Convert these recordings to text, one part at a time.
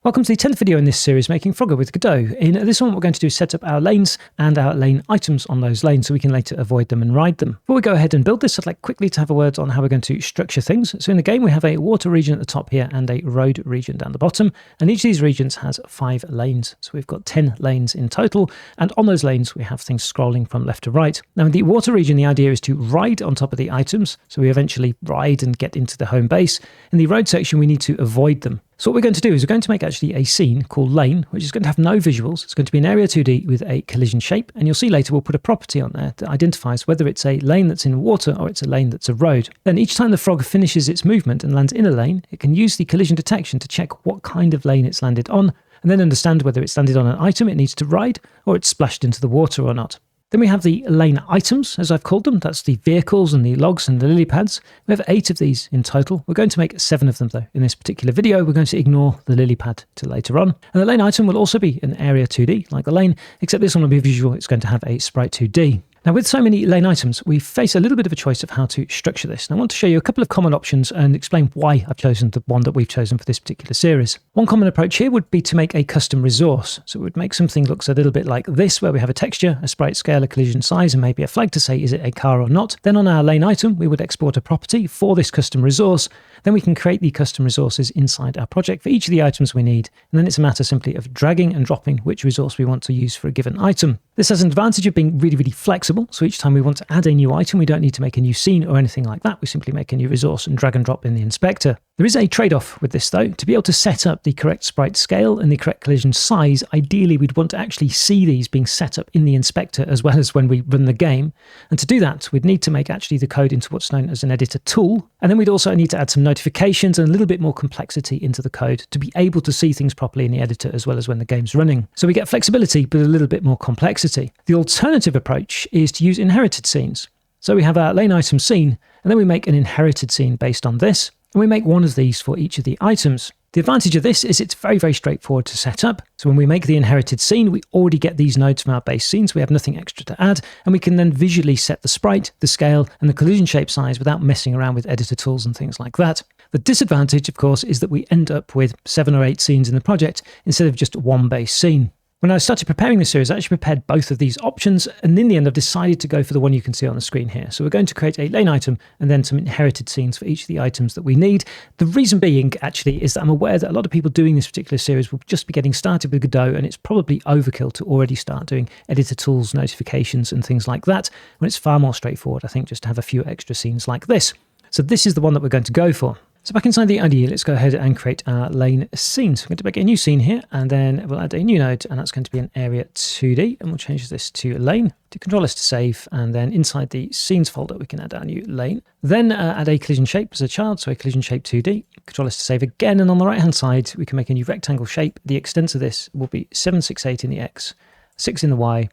Welcome to the 10th video in this series, Making Frogger with Godot. In this one, what we're going to do is set up our lanes and our lane items on those lanes so we can later avoid them and ride them. Before we go ahead and build this, I'd like quickly to have a word on how we're going to structure things. So in the game, we have a water region at the top here and a road region down the bottom. And each of these regions has 5 lanes. So we've got 10 lanes in total. And on those lanes, we have things scrolling from left to right. Now in the water region, the idea is to ride on top of the items. So we eventually ride and get into the home base. In the road section, we need to avoid them. So what we're going to do is we're going to make actually a scene called lane, which is going to have no visuals. It's going to be an area 2D with a collision shape. And you'll see later we'll put a property on there that identifies whether it's a lane that's in water or it's a lane that's a road. Then each time the frog finishes its movement and lands in a lane, it can use the collision detection to check what kind of lane it's landed on, and then understand whether it's landed on an item it needs to ride or it's splashed into the water or not. Then we have the lane items, as I've called them. That's the vehicles and the logs and the lily pads. We have 8 of these in total. We're going to make 7 of them, though. In this particular video, we're going to ignore the lily pad till later on. And the lane item will also be an area 2D, like the lane, except this one will be visual. It's going to have a sprite 2D. Now, with so many lane items, we face a little bit of a choice of how to structure this. And I want to show you a couple of common options and explain why I've chosen the one that we've chosen for this particular series. One common approach here would be to make a custom resource. So it would make something look a little bit like this, where we have a texture, a sprite scale, a collision size, and maybe a flag to say, is it a car or not? Then on our lane item, we would export a property for this custom resource. Then we can create the custom resources inside our project for each of the items we need. And then it's a matter simply of dragging and dropping which resource we want to use for a given item. This has an advantage of being really, really flexible. So each time we want to add a new item, we don't need to make a new scene or anything like that. We simply make a new resource and drag and drop in the inspector. There is a trade-off with this though. To be able to set up the correct sprite scale and the correct collision size, ideally we'd want to actually see these being set up in the inspector as well as when we run the game. And to do that, we'd need to make actually the code into what's known as an editor tool. And then we'd also need to add some notifications and a little bit more complexity into the code to be able to see things properly in the editor as well as when the game's running. So we get flexibility, but a little bit more complexity. The alternative approach is to use inherited scenes. So we have our lane item scene, and then we make an inherited scene based on this. And we make one of these for each of the items. The advantage of this is it's very, very straightforward to set up. So when we make the inherited scene, we already get these nodes from our base scenes. We have nothing extra to add, and we can then visually set the sprite, the scale, and the collision shape size without messing around with editor tools and things like that. The disadvantage, of course, is that we end up with 7 or 8 scenes in the project instead of just one base scene. When I started preparing this series, I actually prepared both of these options, and in the end I've decided to go for the one you can see on the screen here. So we're going to create a lane item and then some inherited scenes for each of the items that we need. The reason being actually is that I'm aware that a lot of people doing this particular series will just be getting started with Godot, and it's probably overkill to already start doing editor tools, notifications and things like that, when it's far more straightforward, I think, just to have a few extra scenes like this. So this is the one that we're going to go for. So back inside the IDE, let's go ahead and create our lane scene. So we're going to make a new scene here, and then we'll add a new node, and that's going to be an area 2D, and we'll change this to lane, to Control S to save, and then inside the scenes folder, we can add our new lane. Then add a collision shape as a child, so a collision shape 2D, Control S to save again, and on the right-hand side, we can make a new rectangle shape. The extent of this will be 768 in the X, 6 in the Y,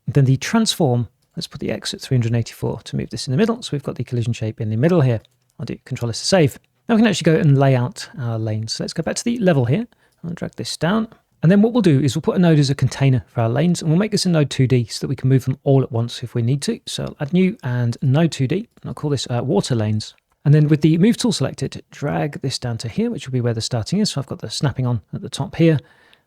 then the transform, let's put the X at 384 to move this in the middle, so we've got the collision shape in the middle here. I'll do Control S to save. Now we can actually go and lay out our lanes. So let's go back to the level here. I'll drag this down. And then what we'll do is we'll put a node as a container for our lanes, and we'll make this a node 2D so that we can move them all at once if we need to. So I'll add new and node 2D, and I'll call this water lanes. And then with the move tool selected, drag this down to here, which will be where the starting is. So I've got the snapping on at the top here.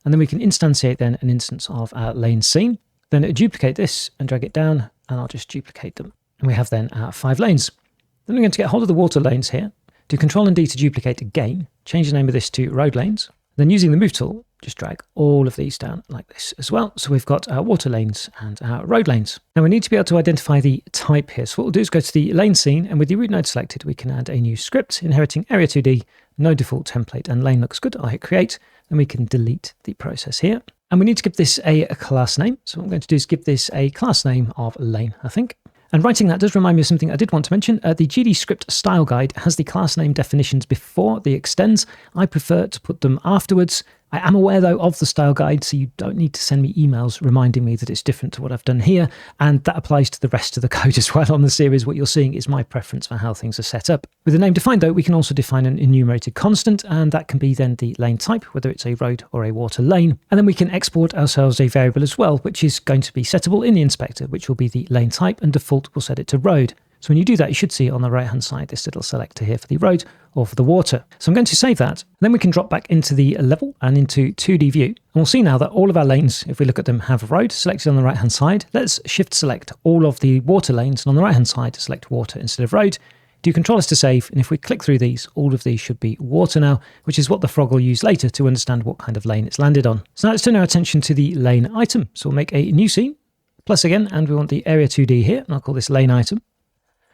And then we can instantiate then an instance of our lane scene. Then duplicate this and drag it down, and I'll just duplicate them. And we have then our 5 lanes. Then we're going to get hold of the water lanes here. Do Control and D to duplicate again, change the name of this to road lanes. Then using the move tool, just drag all of these down like this as well. So we've got our water lanes and our road lanes. Now we need to be able to identify the type here. So what we'll do is go to the lane scene, and with the root node selected, we can add a new script inheriting area 2D, no default template, and lane looks good. I'll hit create, and we can delete the process here. And we need to give this a class name. So what I'm going to do is give this a class name of lane, I think. And writing that does remind me of something I did want to mention. The GD script style guide has the class name definitions before the extends. I prefer to put them afterwards. I am aware though of the style guide, so you don't need to send me emails reminding me that it's different to what I've done here. And that applies to the rest of the code as well on the series. What you're seeing is my preference for how things are set up. With the name defined though, we can also define an enumerated constant, and that can be then the lane type, whether it's a road or a water lane. And then we can export ourselves a variable as well, which is going to be settable in the inspector, which will be the lane type, and default we'll set it to road. So when you do that, you should see on the right-hand side this little selector here for the road or for the water. So I'm going to save that. Then we can drop back into the level and into 2D view. And we'll see now that all of our lanes, if we look at them, have road selected on the right-hand side. Let's shift select all of the water lanes, and on the right-hand side, select water instead of road. Do Control-S to save, and if we click through these, all of these should be water now, which is what the frog will use later to understand what kind of lane it's landed on. So now let's turn our attention to the lane item. So we'll make a new scene, plus again, and we want the area 2D here, and I'll call this lane item.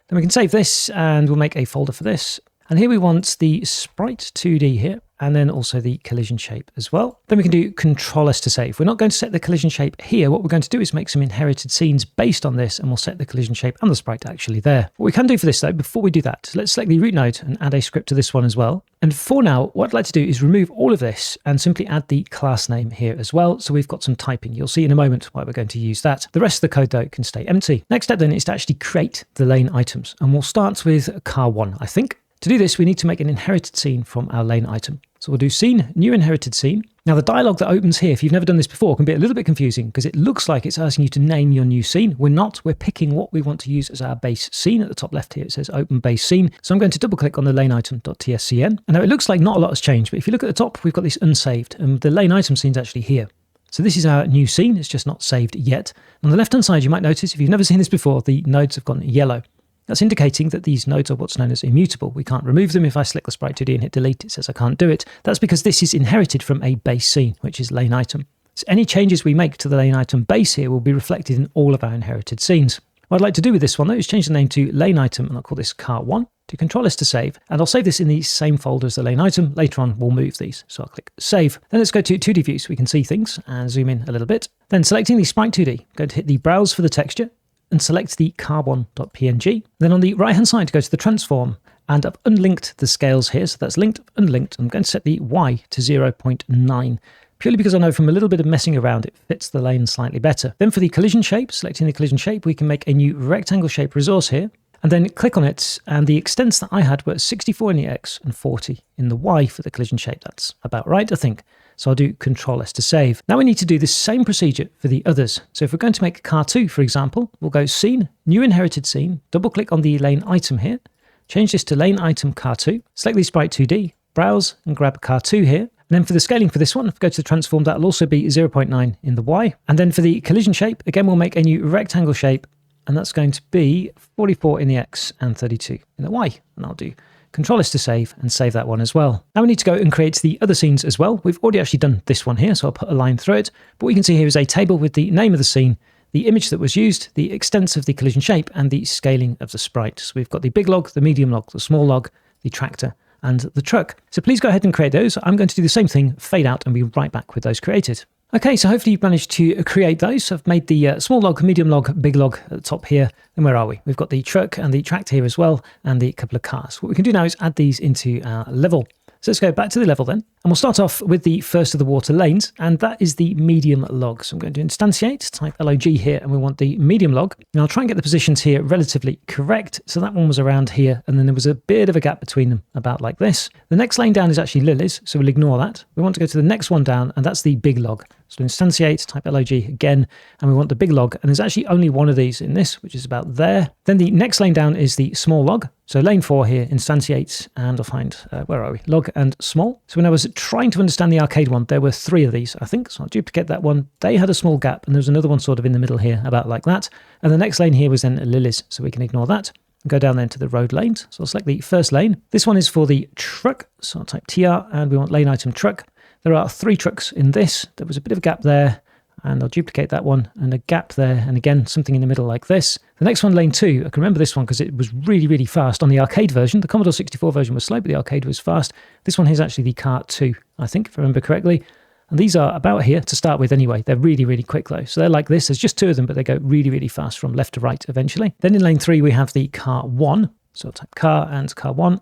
Then we can save this, and we'll make a folder for this. And here we want the sprite 2D here, and then also the collision shape as well. Then we can do Control-S to save. We're not going to set the collision shape here. What we're going to do is make some inherited scenes based on this, and we'll set the collision shape and the sprite actually there. What we can do for this though, before we do that, let's select the root node and add a script to this one as well. And for now, what I'd like to do is remove all of this and simply add the class name here as well. So we've got some typing. You'll see in a moment why we're going to use that. The rest of the code though can stay empty. Next step then is to actually create the lane items. And we'll start with car 1, I think. To do this, we need to make an inherited scene from our lane item. So we'll do scene, new inherited scene. Now the dialog that opens here, if you've never done this before, can be a little bit confusing because it looks like it's asking you to name your new scene. We're not, we're picking what we want to use as our base scene. At the top left here, it says open base scene. So I'm going to double click on the lane item.tscn. And now it looks like not a lot has changed, but if you look at the top, we've got this unsaved and the lane item scene's actually here. So this is our new scene. It's just not saved yet. On the left-hand side, you might notice, if you've never seen this before, the nodes have gone yellow. That's indicating that these nodes are what's known as immutable. We can't remove them. If I select the sprite 2D and hit delete, it says I can't do it. That's because this is inherited from a base scene, which is lane item. So any changes we make to the lane item base here will be reflected in all of our inherited scenes. What I'd like to do with this one though is change the name to lane item, and I'll call this car 1. Do Control-S to save, and I'll save this in the same folder as the lane item. Later on, we'll move these. So I'll click save. Then let's go to 2D view so we can see things and zoom in a little bit. Then selecting the sprite 2D, I'm going to hit the browse for the texture and select the carbon.png. Then on the right-hand side, go to the transform, and I've unlinked the scales here. So that's linked, unlinked. I'm going to set the Y to 0.9, purely because I know from a little bit of messing around, it fits the lane slightly better. Then for the collision shape, selecting the collision shape, we can make a new rectangle shape resource here, and then click on it. And the extents that I had were 64 in the X and 40 in the Y for the collision shape. That's about right, I think. So I'll do Control-S to save. Now we need to do the same procedure for the others. So if we're going to make car 2, for example, we'll go scene, new inherited scene, double click on the lane item here, change this to lane item car 2, select the sprite 2D, browse and grab car 2 here. And then for the scaling for this one, if we go to the transform, that'll also be 0.9 in the Y. And then for the collision shape, again, we'll make a new rectangle shape, and that's going to be 44 in the X and 32 in the Y. And I'll do Control-S to save and save that one as well. Now we need to go and create the other scenes as well. We've already actually done this one here, so I'll put a line through it. But what you can see here is a table with the name of the scene, the image that was used, the extents of the collision shape, and the scaling of the sprite. So we've got the big log, the medium log, the small log, the tractor, and the truck. So please go ahead and create those. I'm going to do the same thing, fade out, and be right back with those created. Okay, so hopefully you've managed to create those. I've made the small log, medium log, big log at the top here. And where are we? We've got the truck and the tractor here as well, and the couple of cars. What we can do now is add these into our level. So let's go back to the level then. And we'll start off with the first of the water lanes, and that is the medium log. So I'm going to instantiate, type log here, and we want the medium log. And I'll try and get the positions here relatively correct. So that one was around here, and then there was a bit of a gap between them, about like this. The next lane down is actually lilies, so we'll ignore that. We want to go to the next one down, and that's the big log. So instantiate, type log again, and we want the big log. And there's actually only one of these in this, which is about there. Then the next lane down is the small log. So lane 4 here instantiates, and I'll find, where are we? Log and small. So when I was trying to understand the arcade one, there were 3 of these, I think. So I'll duplicate that one. They had a small gap, and there's another one sort of in the middle here, about like that. And the next lane here was then lilies, so we can ignore that. And go down then to the road lanes. So I'll select the first lane. This one is for the truck. So I'll type TR, and we want lane item truck. There are 3 trucks in this. There was a bit of a gap there, and I'll duplicate that one, and a gap there, and again, something in the middle like this. The next one, lane 2, I can remember this one because it was really, really fast on the arcade version. The Commodore 64 version was slow, but the arcade was fast. This one here is actually the Kart 2, I think, if I remember correctly. And these are about here to start with anyway. They're really, really quick though. So they're like this. There's just 2 of them, but they go really, really fast from left to right eventually. Then in lane 3, we have the Car 1. So I'll type car and Car 1.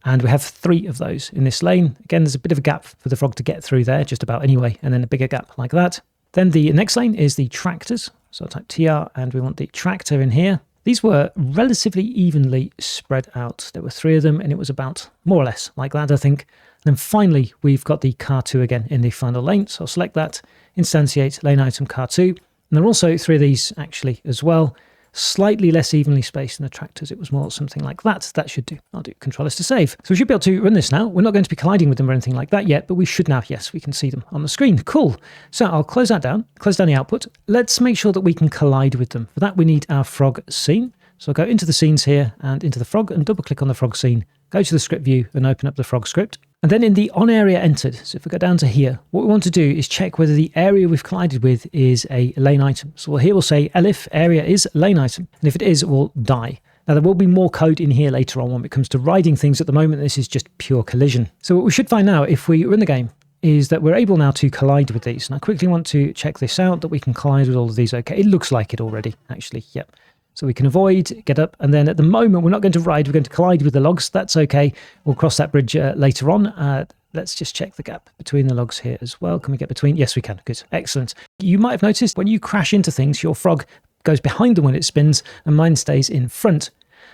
And we have 3 of those in this lane. Again, there's a bit of a gap for the frog to get through there, just about anyway, and then a bigger gap like that. Then the next lane is the tractors. So I'll type TR, and we want the tractor in here. These were relatively evenly spread out. There were 3 of them, and it was about more or less like that, I think. And then finally, we've got the Car 2 again in the final lane. So I'll select that, instantiate lane item Car 2. And there are also 3 of these actually as well. slightly less evenly spaced than the tractors. It was more something like that. That should do. I'll do Control-S to save. So we should be able to run this now. We're not going to be colliding with them or anything like that yet, but we should now. Yes, we can see them on the screen. Cool. So I'll close that down, close down the output. Let's make sure that we can collide with them. For that, we need our frog scene. So I'll go into the scenes here and into the frog and double click on the frog scene. Go to the script view and open up the frog script. And then in the on area entered, so if we go down to here, what we want to do is check whether the area we've collided with is a lane item. So here we'll say elif area is lane item. And if it is, it will die. Now there will be more code in here later on when it comes to riding things. At the moment, this is just pure collision. So what we should find now if we run the game is that we're able now to collide with these. And I quickly want to check this out, that we can collide with all of these. Okay, it looks like it already, actually. Yep. So we can avoid, get up, and then at the moment, we're not going to ride, we're going to collide with the logs. That's okay. We'll cross that bridge later on. Let's just check the gap between the logs here as well. Can we get between? Yes, we can. Good. Excellent. You might have noticed when you crash into things, your frog goes behind them when it spins, and mine stays in front.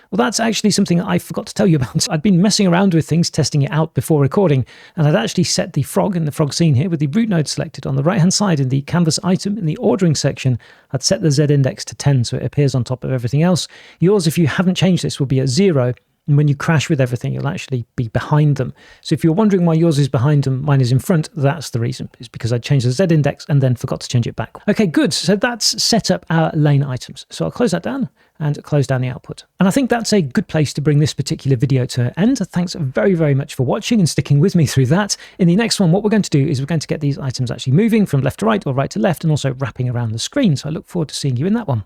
Well, that's actually something I forgot to tell you about. I'd been messing around with things, testing it out before recording, and I'd actually set the frog in the frog scene here with the root node selected on the right-hand side in the canvas item in the ordering section. I'd set the Z index to 10 so it appears on top of everything else. Yours, if you haven't changed this, will be at 0. And when you crash with everything, you'll actually be behind them. So if you're wondering why yours is behind them, mine is in front, that's the reason. It's because I changed the Z index and then forgot to change it back. Okay, good. So that's set up our lane items. So I'll close that down and close down the output. And I think that's a good place to bring this particular video to an end. Thanks very, very much for watching and sticking with me through that. In the next one, what we're going to do is we're going to get these items actually moving from left to right or right to left and also wrapping around the screen. So I look forward to seeing you in that one.